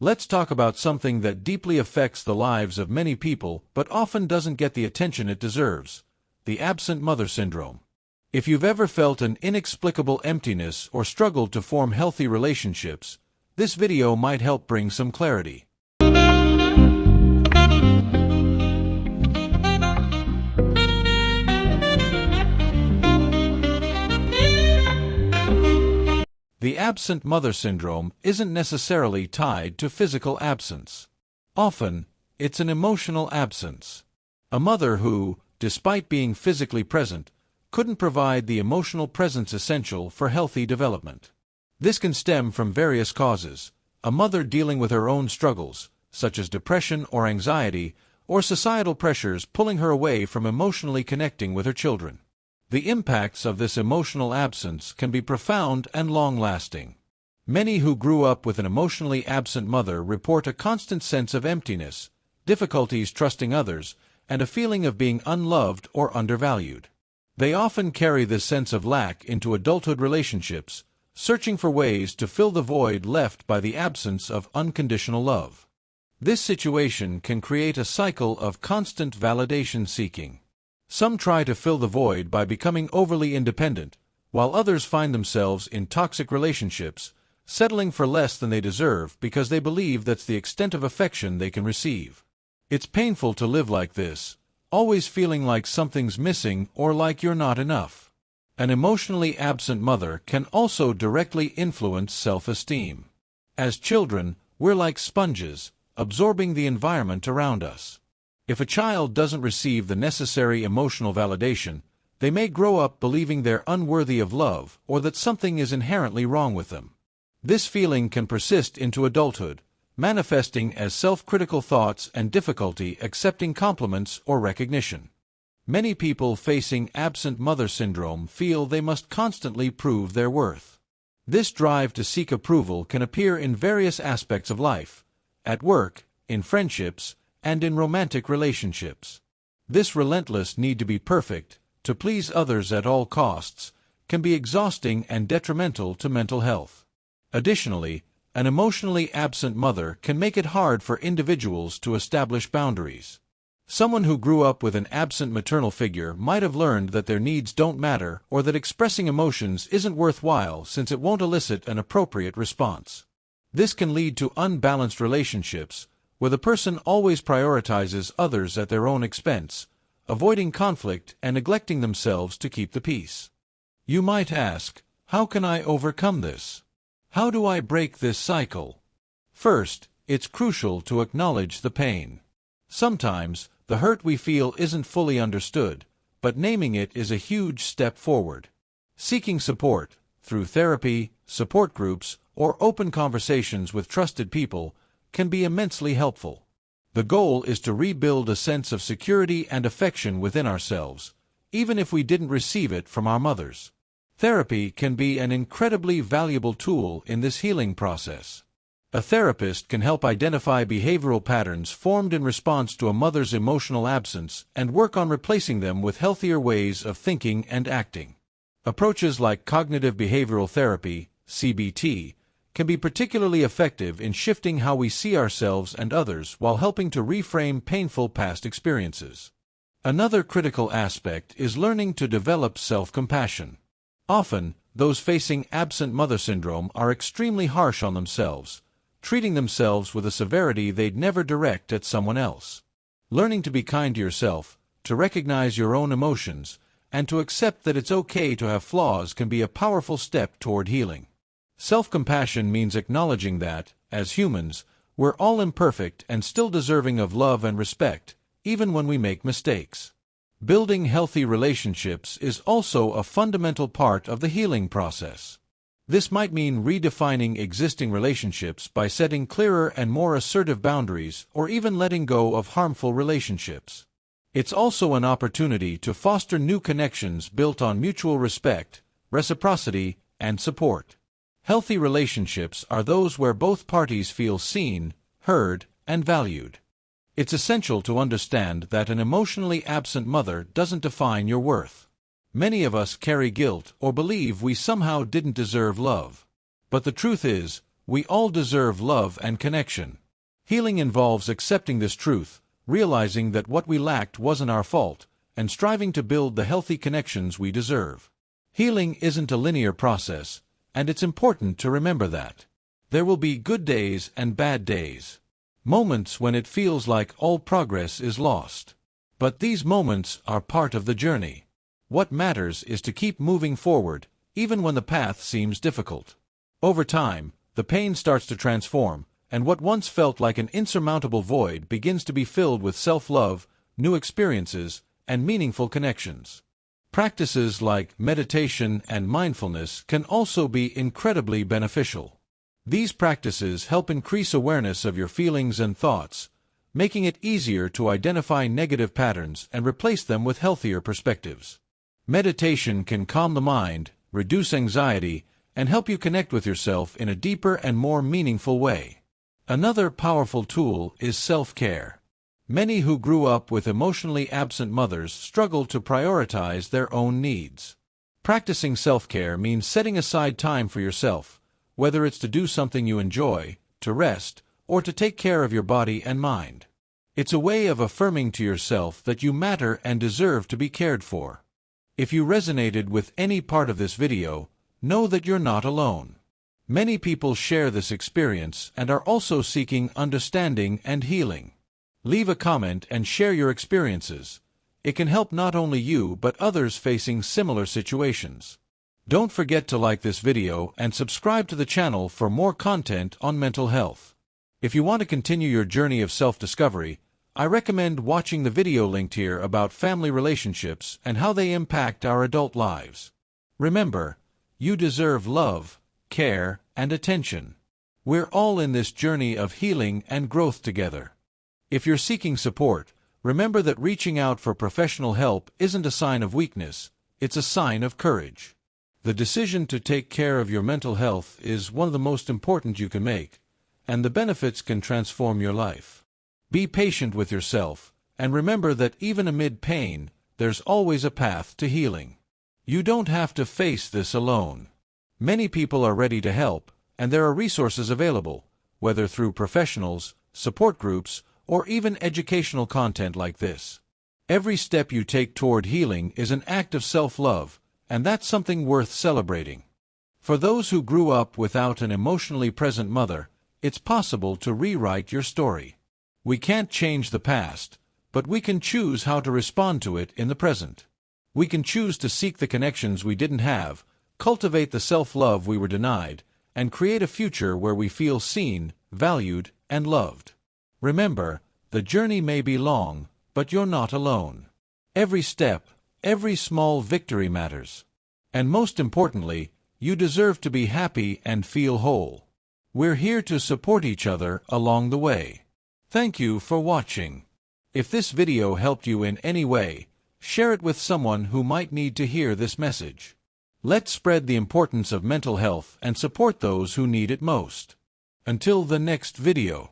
Let's talk about something that deeply affects the lives of many people but often doesn't get the attention it deserves: the absent mother syndrome. If you've ever felt an inexplicable emptiness or struggled to form healthy relationships, this video might help bring some clarity. The absent mother syndrome isn't necessarily tied to physical absence. Often, it's an emotional absence. A mother who, despite being physically present, couldn't provide the emotional presence essential for healthy development. This can stem from various causes: a mother dealing with her own struggles, such as depression or anxiety, or societal pressures pulling her away from emotionally connecting with her children. The impacts of this emotional absence can be profound and long-lasting. Many who grew up with an emotionally absent mother report a constant sense of emptiness, difficulties trusting others, and a feeling of being unloved or undervalued. They often carry this sense of lack into adulthood relationships, searching for ways to fill the void left by the absence of unconditional love. This situation can create a cycle of constant validation seeking. Some try to fill the void by becoming overly independent, while others find themselves in toxic relationships, settling for less than they deserve because they believe that's the extent of affection they can receive. It's painful to live like this, always feeling like something's missing or like you're not enough. An emotionally absent mother can also directly influence self-esteem. As children, we're like sponges, absorbing the environment around us. If a child doesn't receive the necessary emotional validation, they may grow up believing they're unworthy of love or that something is inherently wrong with them. This feeling can persist into adulthood, manifesting as self-critical thoughts and difficulty accepting compliments or recognition. Many people facing absent mother syndrome feel they must constantly prove their worth. This drive to seek approval can appear in various aspects of life: at work, in friendships, and in romantic relationships. This relentless need to be perfect, to please others at all costs, can be exhausting and detrimental to mental health. Additionally, an emotionally absent mother can make it hard for individuals to establish boundaries. Someone who grew up with an absent maternal figure might have learned that their needs don't matter or that expressing emotions isn't worthwhile since it won't elicit an appropriate response. This can lead to unbalanced relationships, where the person always prioritizes others at their own expense, avoiding conflict and neglecting themselves to keep the peace. You might ask, how can I overcome this? How do I break this cycle? First, it's crucial to acknowledge the pain. Sometimes, the hurt we feel isn't fully understood, but naming it is a huge step forward. Seeking support, through therapy, support groups, or open conversations with trusted people, can be immensely helpful. The goal is to rebuild a sense of security and affection within ourselves, even if we didn't receive it from our mothers. Therapy can be an incredibly valuable tool in this healing process. A therapist can help identify behavioral patterns formed in response to a mother's emotional absence and work on replacing them with healthier ways of thinking and acting. Approaches like cognitive behavioral therapy, CBT, can be particularly effective in shifting how we see ourselves and others while helping to reframe painful past experiences. Another critical aspect is learning to develop self-compassion. Often, those facing absent mother syndrome are extremely harsh on themselves, treating themselves with a severity they'd never direct at someone else. Learning to be kind to yourself, to recognize your own emotions, and to accept that it's okay to have flaws can be a powerful step toward healing. Self-compassion means acknowledging that, as humans, we're all imperfect and still deserving of love and respect, even when we make mistakes. Building healthy relationships is also a fundamental part of the healing process. This might mean redefining existing relationships by setting clearer and more assertive boundaries or even letting go of harmful relationships. It's also an opportunity to foster new connections built on mutual respect, reciprocity, and support. Healthy relationships are those where both parties feel seen, heard, and valued. It's essential to understand that an emotionally absent mother doesn't define your worth. Many of us carry guilt or believe we somehow didn't deserve love. But the truth is, We all deserve love and connection. Healing involves accepting this truth, realizing that what we lacked wasn't our fault, and striving to build the healthy connections we deserve. Healing isn't a linear process, and it's important to remember that. There will be good days and bad days. Moments when it feels like all progress is lost. But these moments are part of the journey. What matters is to keep moving forward, even when the path seems difficult. Over time, the pain starts to transform, and what once felt like an insurmountable void begins to be filled with self-love, new experiences, and meaningful connections. Practices like meditation and mindfulness can also be incredibly beneficial. These practices help increase awareness of your feelings and thoughts, making it easier to identify negative patterns and replace them with healthier perspectives. Meditation can calm the mind, reduce anxiety, and help you connect with yourself in a deeper and more meaningful way. Another powerful tool is self-care. Many who grew up with emotionally absent mothers struggle to prioritize their own needs. Practicing self-care means setting aside time for yourself, whether it's to do something you enjoy, to rest, or to take care of your body and mind. It's a way of affirming to yourself that you matter and deserve to be cared for. If you resonated with any part of this video, know that you're not alone. Many people share this experience and are also seeking understanding and healing. Leave a comment and share your experiences. It can help not only you but others facing similar situations. Don't forget to like this video and subscribe to the channel for more content on mental health. If you want to continue your journey of self-discovery, I recommend watching the video linked here about family relationships and how they impact our adult lives. Remember, you deserve love, care, and attention. We're all in this journey of healing and growth together. If you're seeking support, remember that reaching out for professional help isn't a sign of weakness, it's a sign of courage. The decision to take care of your mental health is one of the most important you can make, and the benefits can transform your life. Be patient with yourself, and remember that even amid pain, there's always a path to healing. You don't have to face this alone. Many people are ready to help, and there are resources available, whether through professionals, support groups, or even educational content like this. Every step you take toward healing is an act of self-love, and that's something worth celebrating. For those who grew up without an emotionally present mother, it's possible to rewrite your story. We can't change the past, but we can choose how to respond to it in the present. We can choose to seek the connections we didn't have, cultivate the self-love we were denied, and create a future where we feel seen, valued, and loved. Remember, the journey may be long, but you're not alone. Every step, every small victory matters. And most importantly, you deserve to be happy and feel whole. We're here to support each other along the way. Thank you for watching. If this video helped you in any way, share it with someone who might need to hear this message. Let's spread the importance of mental health and support those who need it most. Until the next video.